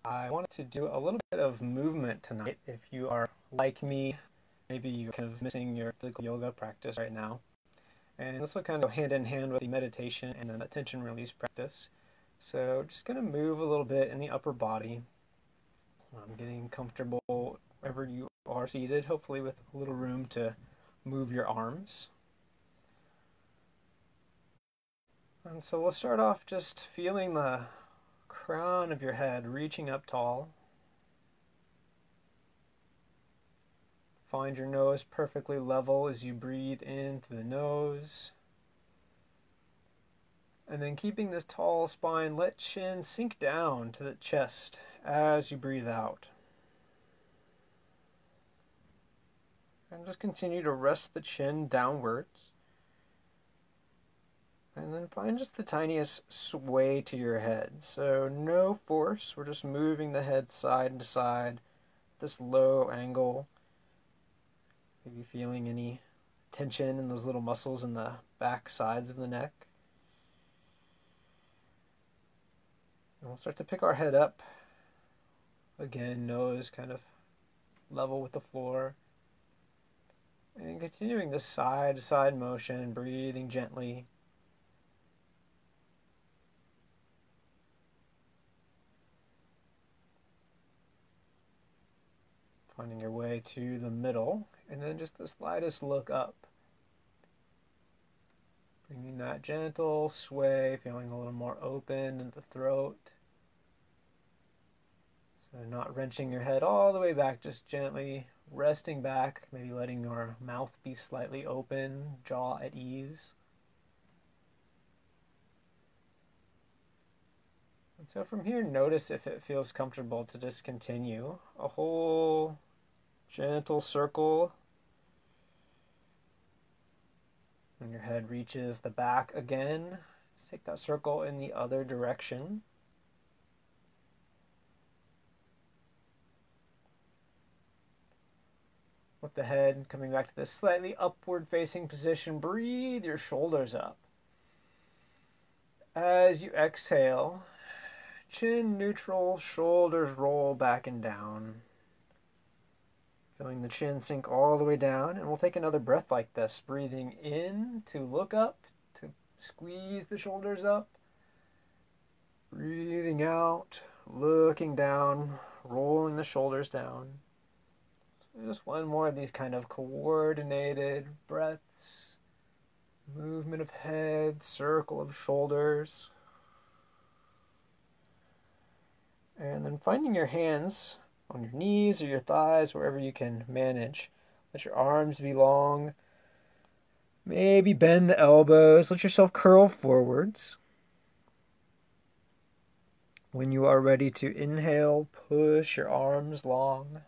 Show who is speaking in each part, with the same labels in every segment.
Speaker 1: I wanted to do a little bit of movement tonight. If you are like me, maybe you're kind of missing your physical yoga practice right now. And this will kind of go hand in hand with the meditation and then attention release practice. So just going to move a little bit in the upper body. I'm getting comfortable wherever you are seated, hopefully with a little room to move your arms. And so we'll start off just feeling the crown of your head reaching up tall. Find your nose perfectly level as you breathe in through the nose. And then keeping this tall spine, let chin sink down to the chest as you breathe out. And just continue to rest the chin downwards. And then find just the tiniest sway to your head. So no force, we're just moving the head side to side, this low angle. Maybe feeling any tension in those little muscles in the back sides of the neck. And we'll start to pick our head up. Again, nose kind of level with the floor. And continuing this side to side motion, breathing gently. Finding your way to the middle, and then just the slightest look up. Bringing that gentle sway, feeling a little more open in the throat. So not wrenching your head all the way back, just gently resting back, maybe letting your mouth be slightly open, jaw at ease. And so from here, notice if it feels comfortable to just continue a whole gentle circle. When your head reaches the back again, take that circle in the other direction. With the head coming back to this slightly upward facing position, breathe your shoulders up. As you exhale, chin neutral, shoulders roll back and down. Feeling the chin sink all the way down, and we'll take another breath like this, breathing in to look up, to squeeze the shoulders up. Breathing out, looking down, rolling the shoulders down. So just one more of these kind of coordinated breaths. Movement of head, circle of shoulders. And then finding your hands on your knees or your thighs, wherever you can manage. Let your arms be long. Maybe bend the elbows. Let yourself curl forwards. When you are ready to inhale, push your arms long.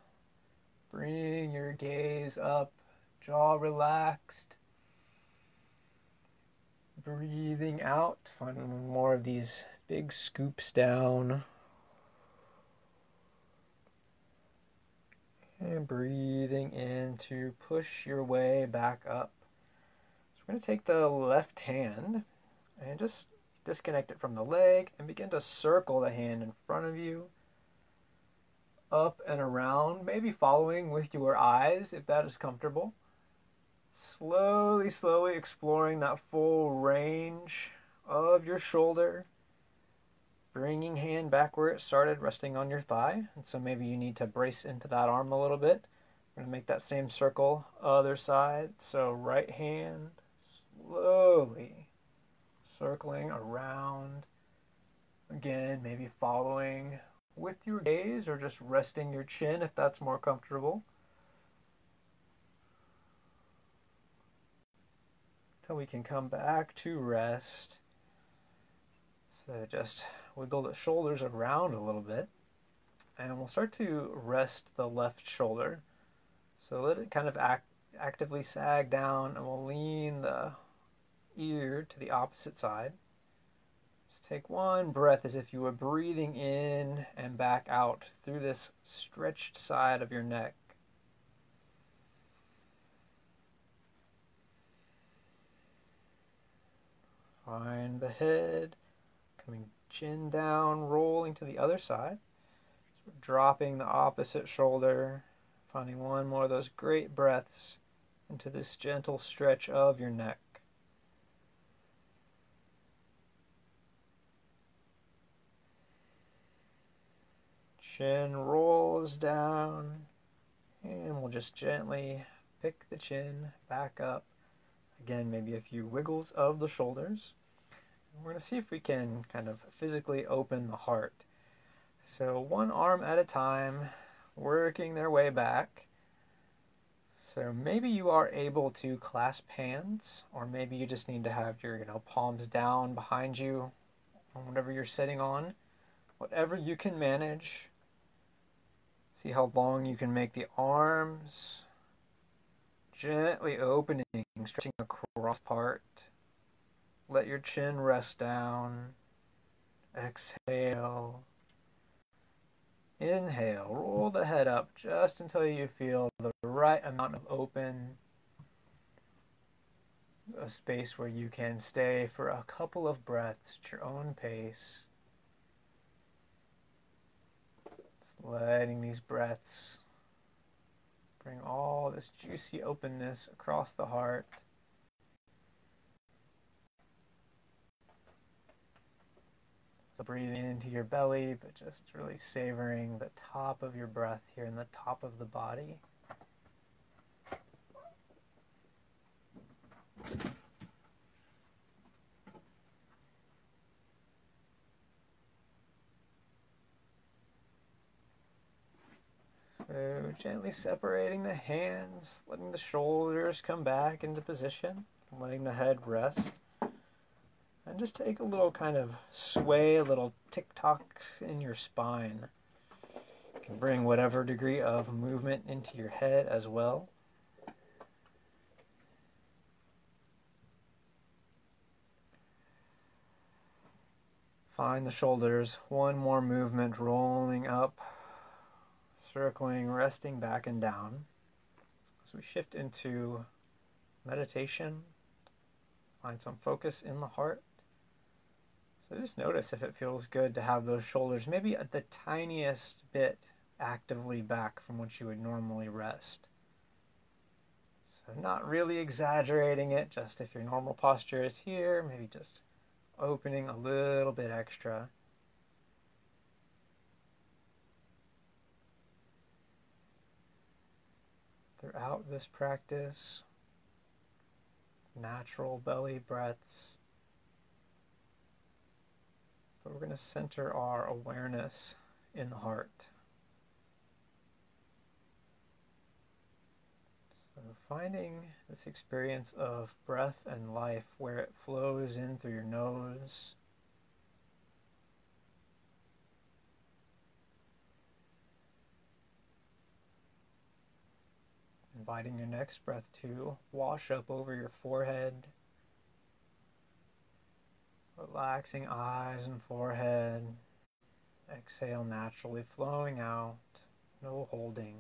Speaker 1: Bring your gaze up, jaw relaxed. Breathing out, finding more of these big scoops down. And breathing in to push your way back up. So we're going to take the left hand and just disconnect it from the leg and begin to circle the hand in front of you, up and around, maybe following with your eyes if that is comfortable. Slowly, slowly exploring that full range of your shoulder. Bringing hand back where it started, resting on your thigh. And so maybe you need to brace into that arm a little bit. We're going to make that same circle, other side. So right hand, slowly circling around. Again, maybe following with your gaze or just resting your chin if that's more comfortable. Until we can come back to rest. So just wiggle the shoulders around a little bit, and we'll start to rest the left shoulder. So let it kind of actively sag down, and we'll lean the ear to the opposite side. Just take one breath as if you were breathing in and back out through this stretched side of your neck. Find the head coming chin down, rolling to the other side. Dropping the opposite shoulder, finding one more of those great breaths into this gentle stretch of your neck. Chin rolls down, and we'll just gently pick the chin back up. Again, maybe a few wiggles of the shoulders. We're going to see if we can kind of physically open the heart. So one arm at a time, working their way back. So maybe you are able to clasp hands, or maybe you just need to have your palms down behind you on whatever you're sitting on. Whatever you can manage. See how long you can make the arms. Gently opening, stretching across part. Let your chin rest down. Exhale. Inhale. Roll the head up just until you feel the right amount of open. A space where you can stay for a couple of breaths at your own pace. Just letting these breaths bring all this juicy openness across the heart. So breathing into your belly, but just really savoring the top of your breath here in the top of the body. So gently separating the hands, letting the shoulders come back into position, letting the head rest. And just take a little kind of sway, a little tick-tock in your spine. You can bring whatever degree of movement into your head as well. Find the shoulders, one more movement, rolling up, circling, resting back and down. As we shift into meditation, find some focus in the heart. So just notice if it feels good to have those shoulders maybe at the tiniest bit actively back from what you would normally rest. So not really exaggerating it, just if your normal posture is here, maybe just opening a little bit extra. Throughout this practice, natural belly breaths. But we're going to center our awareness in the heart. So finding this experience of breath and life where it flows in through your nose. Inviting your next breath to wash up over your forehead. Relaxing eyes and forehead. Exhale naturally, flowing out. No holding.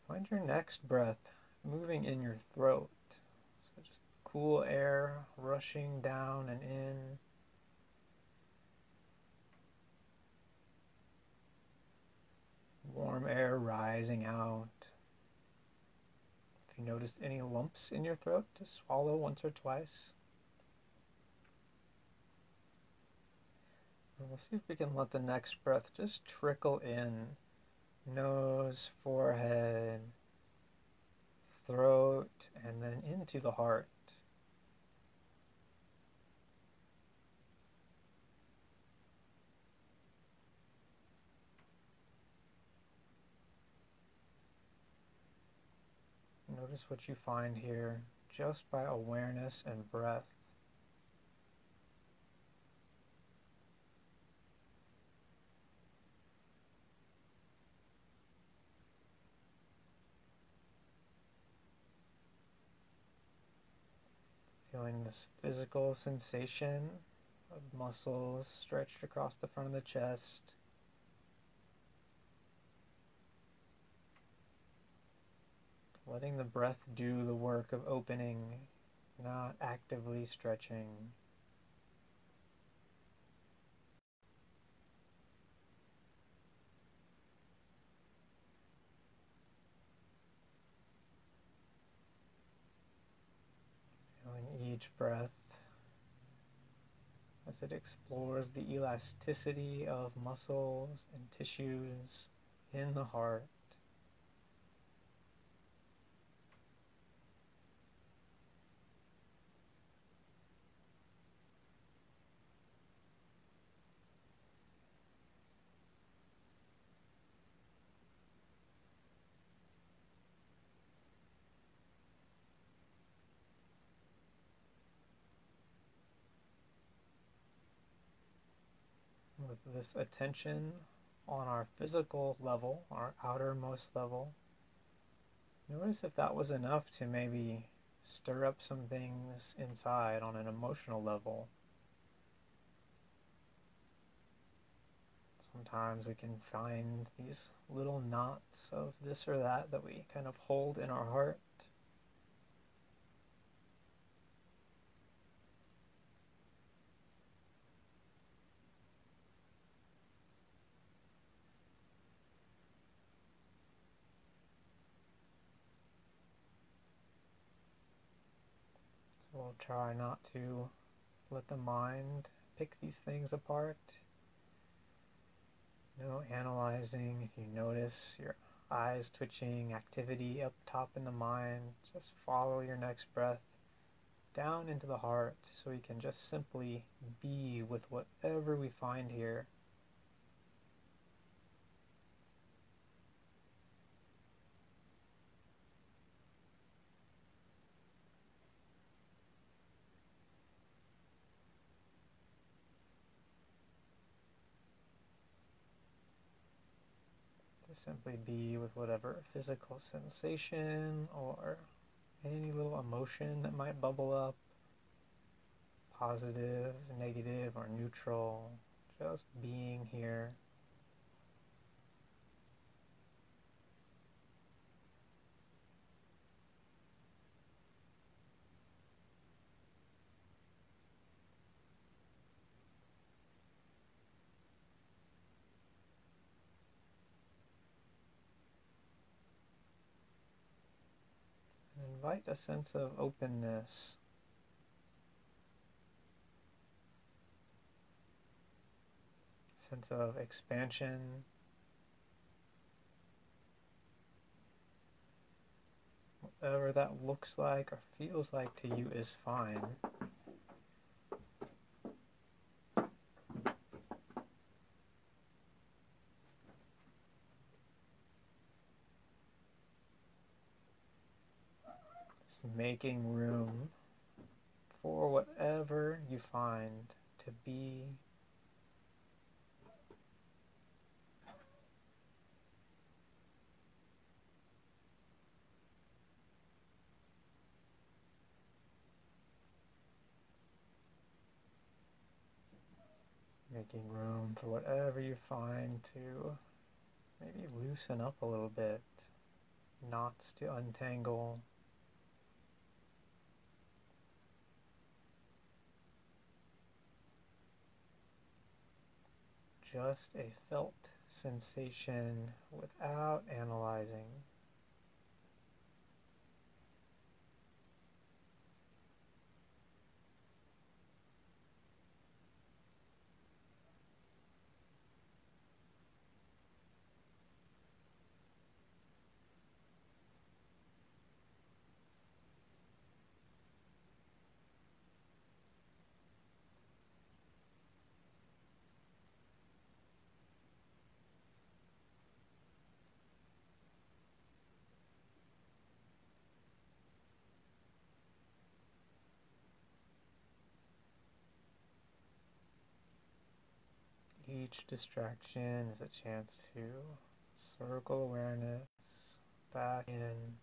Speaker 1: Find your next breath moving in your throat. So just cool air rushing down and in. Warm air rising out. If you noticed any lumps in your throat, just swallow once or twice. And we'll see if we can let the next breath just trickle in. Nose, forehead, throat, and then into the heart. Notice what you find here just by awareness and breath. Feeling this physical sensation of muscles stretched across the front of the chest. Letting the breath do the work of opening, not actively stretching. each breath as it explores the elasticity of muscles and tissues in the heart. With this attention on our physical level, our outermost level, notice if that was enough to maybe stir up some things inside on an emotional level. Sometimes we can find these little knots of this or that that we kind of hold in our heart. So we'll try not to let the mind pick these things apart. No analyzing. If you notice your eyes twitching, activity up top in the mind, just follow your next breath down into the heart so we can just simply be with whatever we find here. To simply be with whatever physical sensation or any little emotion that might bubble up, positive, negative, or neutral, just being here. And invite a sense of openness. Sense of expansion. Whatever that looks like or feels like to you is fine. Just making room for whatever you find to be. Making room for whatever you find to maybe loosen up a little bit, knots to untangle. Just a felt sensation without analyzing. Each distraction is a chance to circle awareness back in.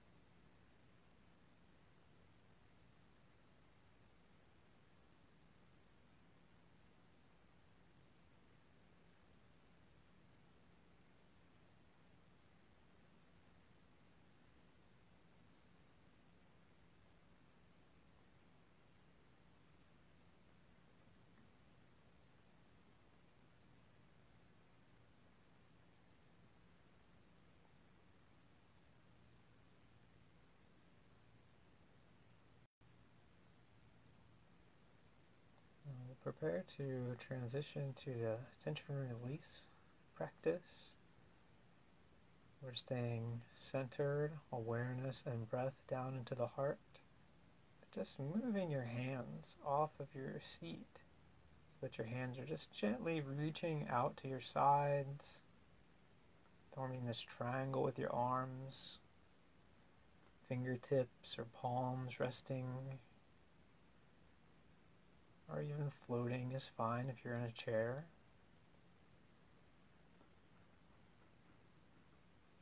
Speaker 1: Prepare to transition to the tension release practice. We're staying centered, awareness and breath down into the heart. Just moving your hands off of your seat so that your hands are just gently reaching out to your sides, forming this triangle with your arms, fingertips or palms resting, or even floating is fine if you're in a chair.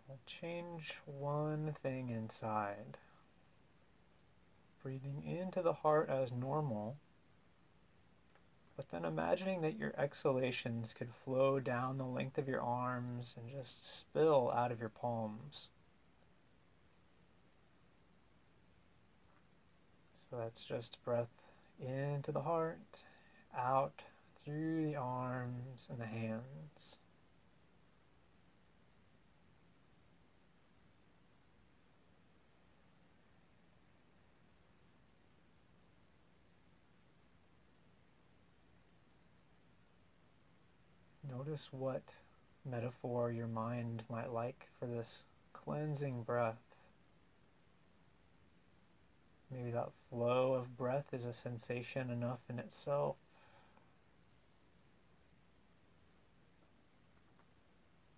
Speaker 1: We'll change one thing inside. Breathing into the heart as normal, but then imagining that your exhalations could flow down the length of your arms and just spill out of your palms. So that's just breath into the heart, out through the arms and the hands. Notice what metaphor your mind might like for this cleansing breath. Maybe that flow of breath is a sensation enough in itself.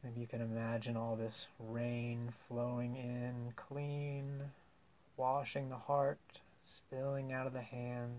Speaker 1: Maybe you can imagine all this rain flowing in, clean, washing the heart, spilling out of the hands.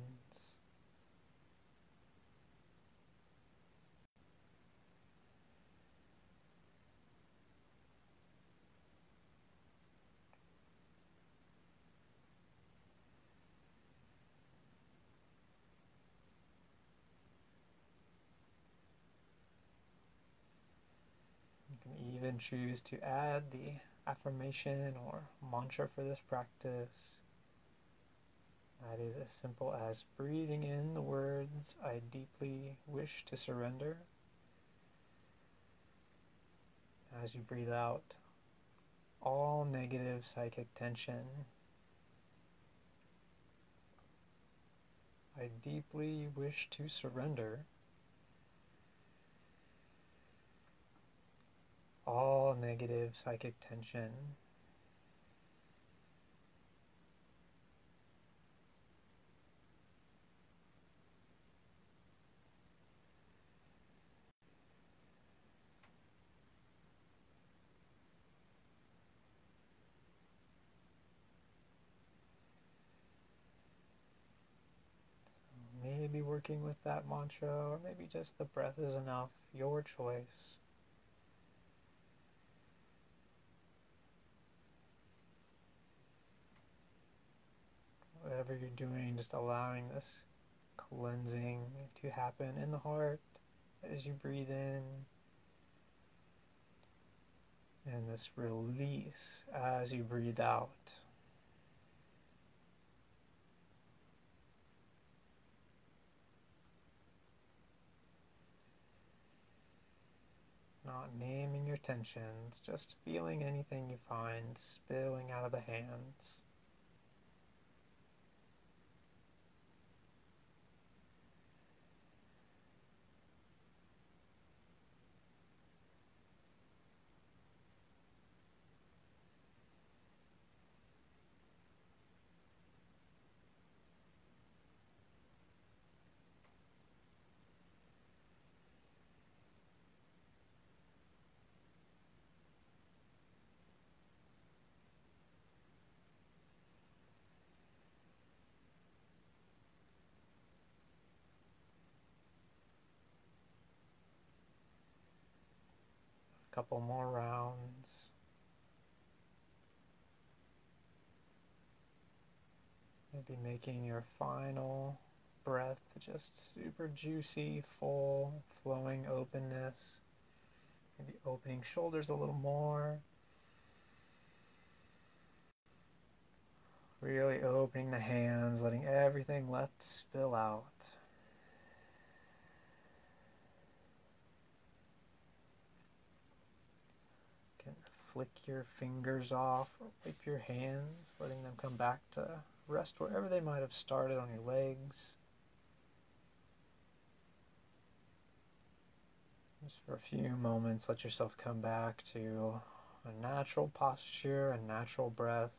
Speaker 1: You can even choose to add the affirmation or mantra for this practice. That is as simple as breathing in the words, "I deeply wish to surrender." As you breathe out all negative psychic tension, "I deeply wish to surrender all negative psychic tension." Maybe working with that mantra, or maybe just the breath is enough, your choice. Whatever you're doing, just allowing this cleansing to happen in the heart as you breathe in, and this release as you breathe out. Not naming your tensions, just feeling anything you find spilling out of the hands. A couple more rounds. Maybe making your final breath just super juicy, full, flowing openness. Maybe opening shoulders a little more. Really opening the hands, letting everything left spill out. You can flick your fingers off or wipe your hands, letting them come back to rest wherever they might have started on your legs. Just for a few moments, let yourself come back to a natural posture, a natural breath,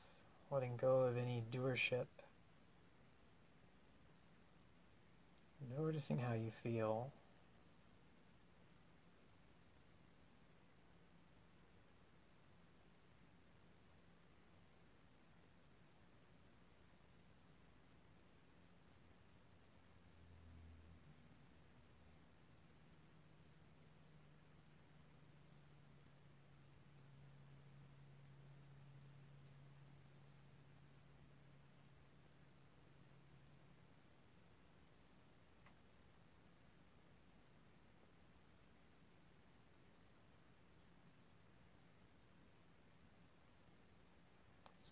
Speaker 1: letting go of any doership. Noticing how you feel.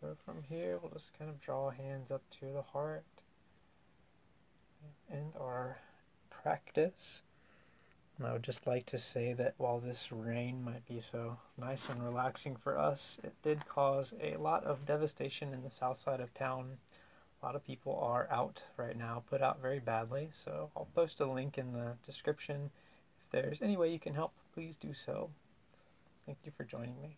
Speaker 1: So from here, we'll just kind of draw hands up to the heart and end our practice. And I would just like to say that while this rain might be so nice and relaxing for us, it did cause a lot of devastation in the south side of town. A lot of people are out right now, put out very badly, so I'll post a link in the description. If there's any way you can help, please do so. Thank you for joining me.